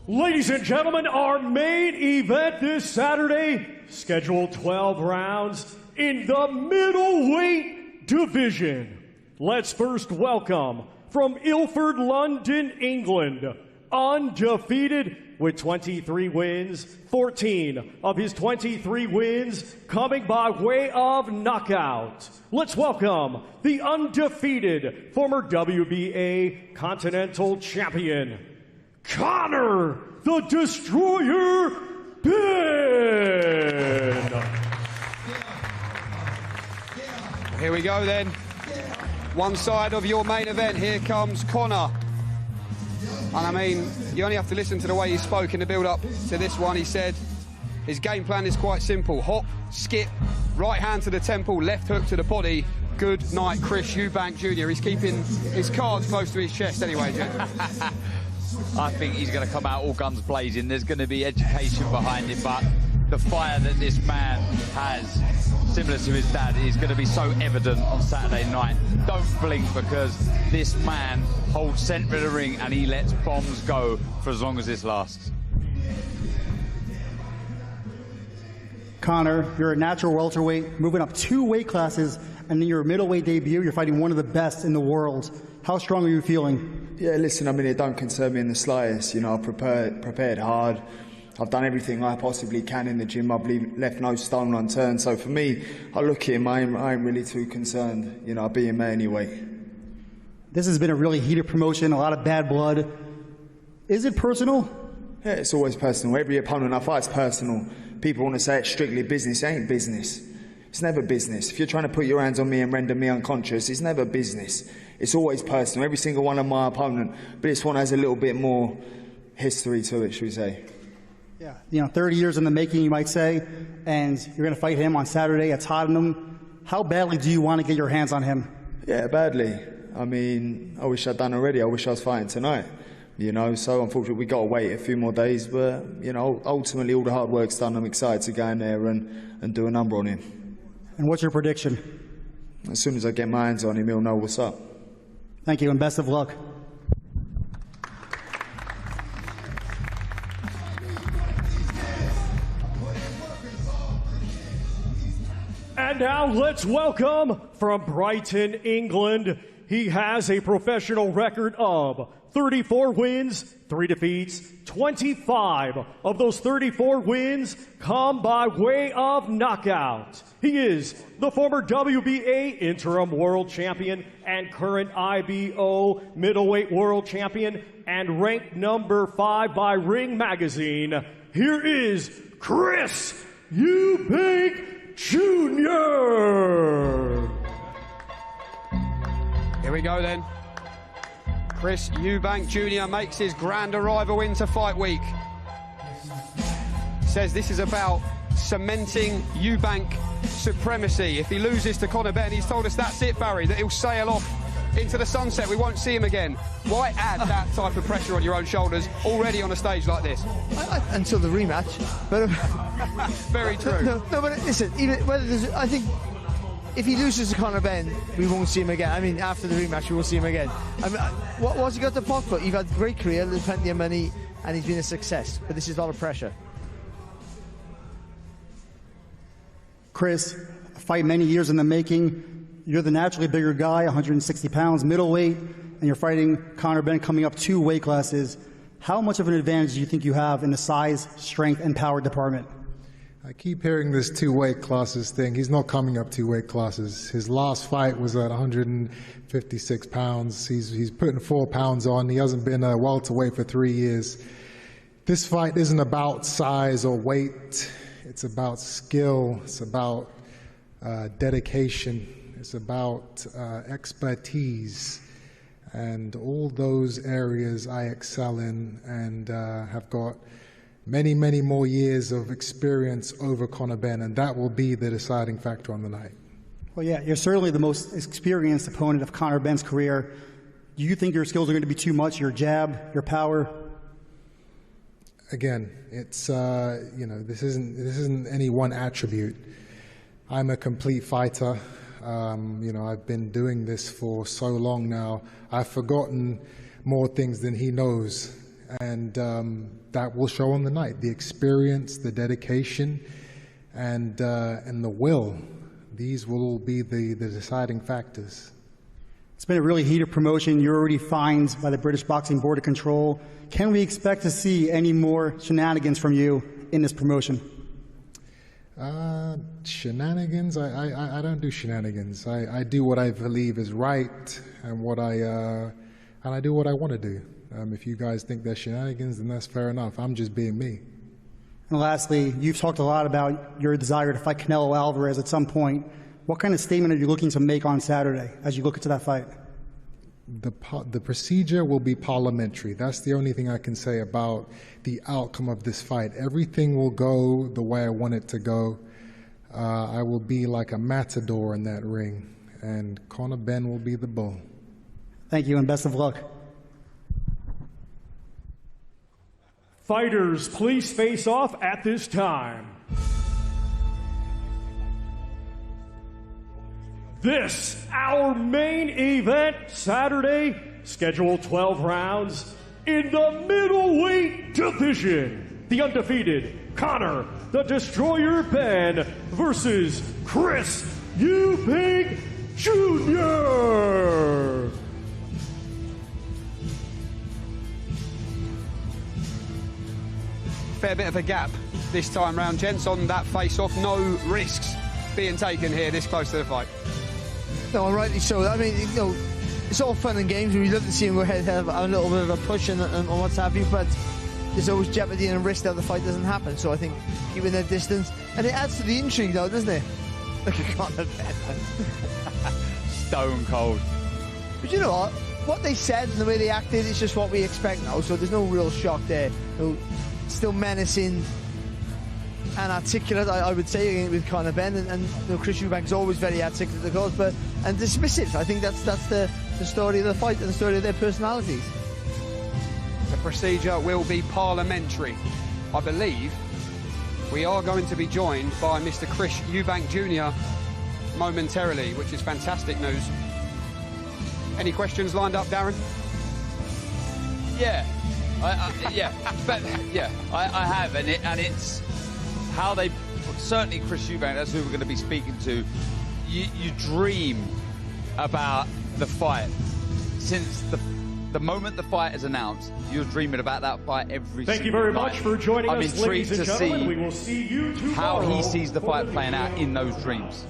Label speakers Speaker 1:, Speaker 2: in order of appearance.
Speaker 1: Ladies and gentlemen, our main event this Saturday, scheduled 12 rounds in the middleweight division. Let's first welcome from Ilford, London, England, undefeated with 23 wins, 14 of his 23 wins coming by way of knockout. Let's welcome the undefeated former WBA Continental Champion, Conor the Destroyer Benn.
Speaker 2: Here we go then. One side of your main event, here comes Conor. And I mean, you only have to listen to the way he spoke in the build-up to this one. He said his game plan is quite simple. Hop, skip, right hand to the temple, left hook to the body. Good night, Chris Eubank Jr. He's keeping his cards close to his chest anyway.
Speaker 3: I think he's going to come out all guns blazing. There's going to be education behind it, but the fire that this man has, similar to his dad, is going to be so evident on Saturday night. Don't blink, because this man holds centre of the ring and he lets bombs go for as long as this lasts.
Speaker 4: Conor, you're a natural welterweight, moving up 2 weight classes, and in your middleweight debut, you're fighting one of the best in the world. How strong are you feeling?
Speaker 5: Yeah, listen, I mean, it don't concern me in the slightest. You know, I've prepared hard. I've done everything I possibly can in the gym. I've left no stone unturned. So for me, I look at him, I ain't really too concerned. You know, I'll be him anyway.
Speaker 4: This has been a really heated promotion, a lot of bad blood. Is it personal?
Speaker 5: Yeah, it's always personal. Every opponent I fight's personal. People want to say it's strictly business. It ain't business. It's never business. If you're trying to put your hands on me and render me unconscious, it's never business. It's always personal. Every single one of my opponent. But this one has a little bit more history to it, should we say.
Speaker 4: Yeah, you know, 30 years in the making, you might say, and you're going to fight him on Saturday at Tottenham. How badly do you want to get your hands on him?
Speaker 5: Yeah, badly. I mean, I wish I'd done already. I wish I was fighting tonight. You know, so unfortunately we got to wait a few more days. But, you know, ultimately all the hard work's done. I'm excited to go in there and do a number on him.
Speaker 4: And what's your prediction?
Speaker 5: As soon as I get my hands on him, he'll know what's up.
Speaker 4: Thank you, and best of luck.
Speaker 1: And now let's welcome from Brighton, England. He has a professional record of 34 wins, 3 defeats. 25 of those 34 wins come by way of knockout. He is the former WBA interim world champion and current IBO middleweight world champion and ranked number 5 by Ring Magazine. Here is Chris Eubank Jr.
Speaker 2: Here we go then. Chris Eubank Jr. makes his grand arrival into fight week. Says this is about cementing Eubank supremacy. If he loses to Conor Benn, he's told us that's it, Barry, that he'll sail off into the sunset. We won't see him again. Why add that type of pressure on your own shoulders already on a stage like this?
Speaker 6: Until the rematch. But
Speaker 2: very true.
Speaker 6: No, but listen, I think if he loses to Conor Benn, we won't see him again. I mean, after the rematch, we will see him again. I mean, what's he got to pot for? You've had a great career, there's plenty of money, and he's been a success. But this is a lot of pressure.
Speaker 4: Chris, a fight many years in the making. You're the naturally bigger guy, 160 pounds, middleweight, and you're fighting Conor Benn coming up 2 weight classes. How much of an advantage do you think you have in the size, strength, and power department?
Speaker 7: I keep hearing this 2 weight classes thing. He's not coming up 2 weight classes. His last fight was at 156 pounds. He's putting 4 pounds on. He hasn't been a welterweight for 3 years. This fight isn't about size or weight. It's about skill. It's about dedication. It's about expertise. And all those areas I excel in and have got many, many more years of experience over Conor Benn, and that will be the deciding factor on the night.
Speaker 4: Well, yeah, you're certainly the most experienced opponent of Conor Benn's career. Do you think your skills are going to be too much, your jab, your power?
Speaker 7: Again, it's, you know, this isn't any one attribute. I'm a complete fighter. You know, I've been doing this for so long now. I've forgotten more things than he knows. and that will show on the night. The experience, the dedication, and the will. These will be the deciding factors.
Speaker 4: It's been a really heated promotion. You're already fined by the British Boxing Board of Control. Can we expect to see any more shenanigans from you in this promotion?
Speaker 7: Shenanigans? I don't do shenanigans. I do what I believe is right, and I do what I want to do. If you guys think there's shenanigans, then that's fair enough. I'm just being me.
Speaker 4: And lastly, you've talked a lot about your desire to fight Canelo Alvarez at some point. What kind of statement are you looking to make on Saturday as you look into that fight?
Speaker 7: The procedure will be parliamentary. That's the only thing I can say about the outcome of this fight. Everything will go the way I want it to go. I will be like a matador in that ring, and Conor Benn will be the bull.
Speaker 4: Thank you, and best of luck.
Speaker 1: Fighters, please face off at this time. This, our main event, Saturday, scheduled 12 rounds in the middleweight division. The undefeated Conor the Destroyer Benn versus Chris Eubank Jr.
Speaker 2: Fair bit of a gap this time round, gents, on that face-off. No risks being taken here this close to the fight.
Speaker 6: No, rightly so. I mean, it's all fun and games. We love to see him go ahead have a little bit of a push and what's have you, but there's always jeopardy and risk that the fight doesn't happen. So I think keeping their distance, and it adds to the intrigue, though, doesn't it? Look at Conor Benn.
Speaker 3: Stone cold.
Speaker 6: But you know what? What they said and the way they acted is just what we expect now. So there's no real shock there. Still menacing and articulate, I would say, with Conor Benn, and Chris Eubank's always very articulate, of course, and dismissive. I think that's the story of the fight and the story of their personalities.
Speaker 2: The procedure will be parliamentary. I believe we are going to be joined by Mr. Chris Eubank Jr. momentarily, which is fantastic news. Any questions lined up, Darren?
Speaker 3: Yeah. I have, and it's how they, certainly Chris Eubank, that's who we're going to be speaking to. You dream about the fight. Since the moment the fight is announced, you're dreaming about that fight every single night.
Speaker 1: Thank you very much for joining us, ladies and gentlemen. We will see you tomorrow.
Speaker 3: How he sees the fight playing out in those dreams.